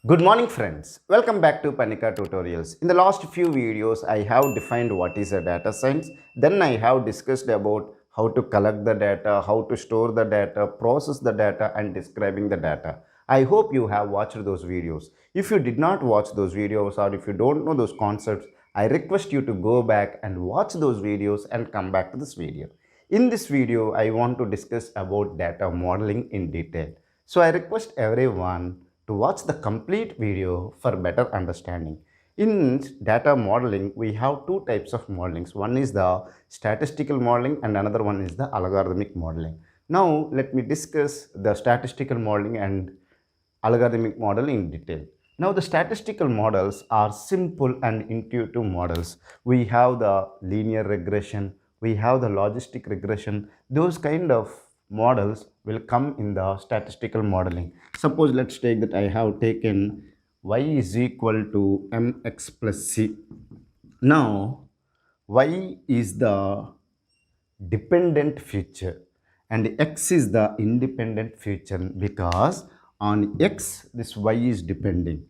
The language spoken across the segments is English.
Good morning friends, welcome back to Parnika tutorials. In the last few videos, I have defined what is a data science. Then I have discussed about how to collect the data, how to store the data, process the data and describing the data. I hope you have watched those videos. If you did not watch those videos or if you don't know those concepts, I request you to go back and watch those videos and come back to this video. In this video, I want to discuss about data modeling in detail. So I request everyone to watch the complete video for better understanding. In data modeling, we have two types of modelings. One is the statistical modeling and another one is the algorithmic modeling. Now, let me discuss the statistical modeling and algorithmic model in detail. Now, the statistical models are simple and intuitive models. We have the linear regression, we have the logistic regression. Those kind of models will come in the statistical modeling. Suppose let's take that I have taken y is equal to mx plus c. Now, y is the dependent feature and x is the independent feature because on x this y is depending.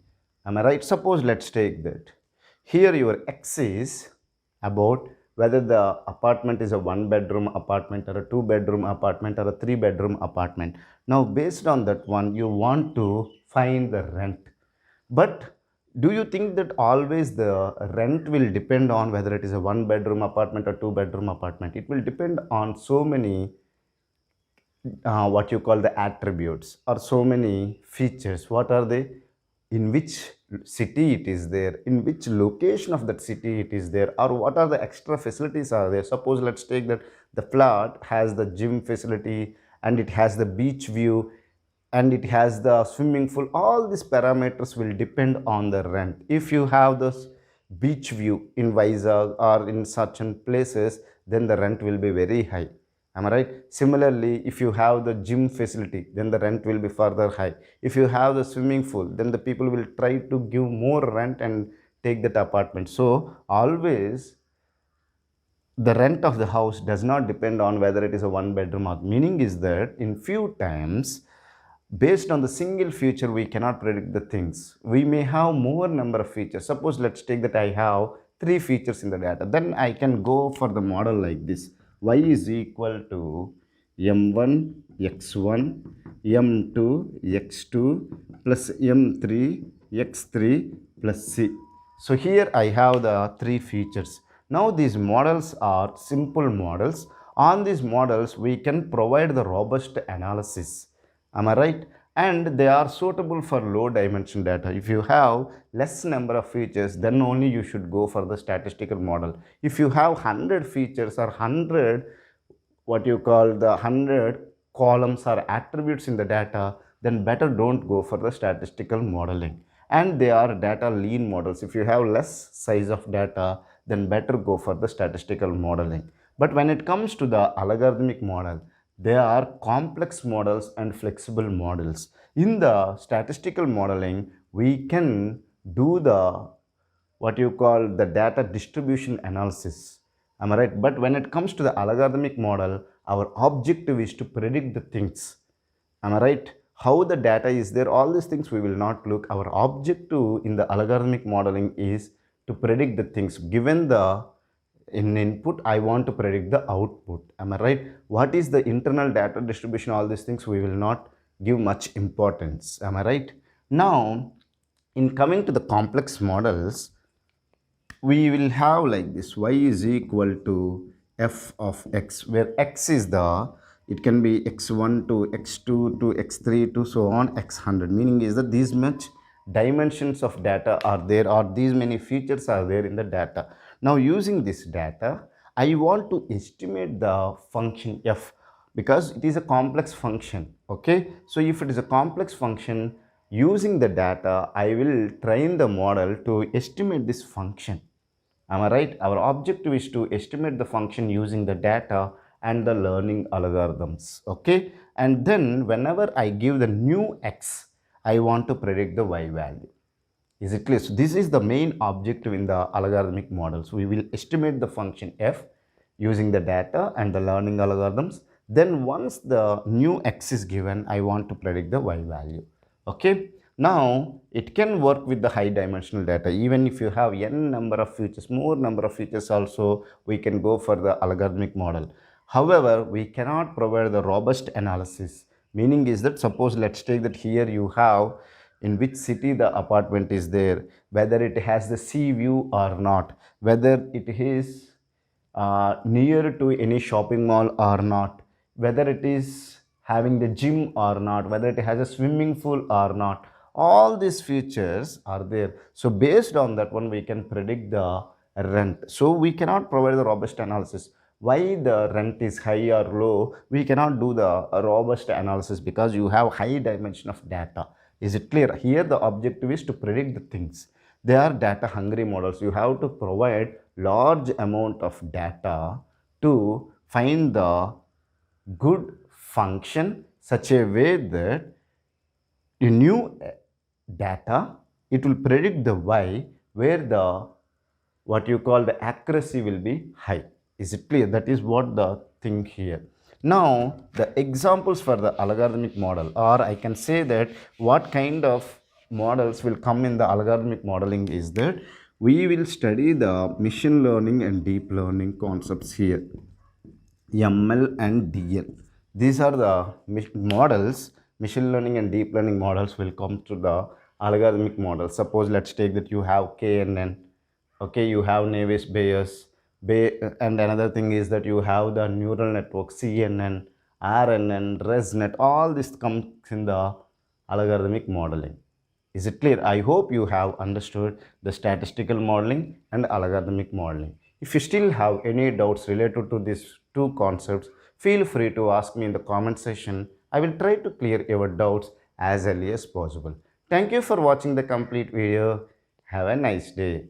Am I right? Suppose let's take that. Here your x is about whether the apartment is a one bedroom apartment or a two bedroom apartment or a three bedroom apartment. Now based on that one you want to find the rent. But do you think that always the rent will depend on whether it is a one bedroom apartment or two bedroom apartment? It will depend on so many what you call the attributes or so many features. What are they? In which city it is there, in which location of that city it is there, or what are the extra facilities are there. Suppose let's take that the flat has the gym facility and it has the beach view and it has the swimming pool. All these parameters will depend on the rent. If you have this beach view in Vizag or in certain places, then the rent will be very high. Am I right? Similarly, if you have the gym facility, then the rent will be further high. If you have the swimming pool, then the people will try to give more rent and take that apartment. So always the rent of the house does not depend on whether it is a one bedroom or meaning is that in few times based on the single feature we cannot predict the things. We may have more number of features. Suppose let's take that I have three features in the data, then I can go for the model like this. Y is equal to m1 x1 m2 x2 plus m3 x3 plus c. So here I have the three features. Now these models are simple models. On these models we can provide the robust analysis. Am I right? And they are suitable for low dimension data. If you have less number of features, then only you should go for the statistical model. If you have 100 features or 100 what you call the 100 columns or attributes in the data, then better don't go for the statistical modeling. And they are data lean models. If you have less size of data, then better go for the statistical modeling. But when it comes to the algorithmic model, they are complex models and flexible models. In the statistical modeling, we can do the what you call the data distribution analysis. Am I right? But when it comes to the algorithmic model, our objective is to predict the things. Am I right? How the data is there, all these things we will not look. Our objective in the algorithmic modeling is to predict the things. Given the in input, I want to predict the output. Am I right? What is the internal data distribution, all these things we will not give much importance. Am I right? Now, in coming to the complex models, we will have like this. Y is equal to f of x, where x is the, it can be x1 to x2 to x3 to so on x100, meaning is that these much dimensions of data are there or these many features are there in the data. Now using this data, I want to estimate the function f because it is a complex function. Okay, so if it is a complex function, using the data I will train the model to estimate this function. Am I right? Our objective is to estimate the function using the data and the learning algorithms. Okay, and then whenever I give the new x, I want to predict the y value. Is it clear? So this is the main objective in the algorithmic models. We will estimate the function f using the data and the learning algorithms. Then once the new x is given, I want to predict the y value. Okay. Now, it can work with the high dimensional data. Even if you have n number of features, more number of features also, we can go for the algorithmic model. However, we cannot provide the robust analysis. Meaning is that, suppose let's take that here you have in which city the apartment is there, whether it has the sea view or not, whether it is near to any shopping mall or not, whether it is having the gym or not, whether it has a swimming pool or not. All these features are there. So based on that one, we can predict the rent. So we cannot provide the robust analysis. Why the rent is high or low? We cannot do the robust analysis because you have high dimension of data. Is it clear? Here the objective is to predict the things. They are data hungry models. You have to provide large amount of data to find the good function such a way that in new data it will predict the y where the what you call the accuracy will be high. Is it clear? That is what the thing here. Now the examples for the algorithmic model, or I can say that what kind of models will come in the algorithmic modeling is that we will study the machine learning and deep learning concepts here, ML and DL. These are the models, machine learning and deep learning models will come to the algorithmic model. Suppose let's take that you have KNN, okay, you have Navis Bayes, and another thing is that you have the neural network CNN, RNN, ResNet, all this comes in the algorithmic modeling. Is it clear? I hope you have understood the statistical modeling and algorithmic modeling. If you still have any doubts related to these two concepts, feel free to ask me in the comment section. I will try to clear your doubts as early as possible. Thank you for watching the complete video. Have a nice day.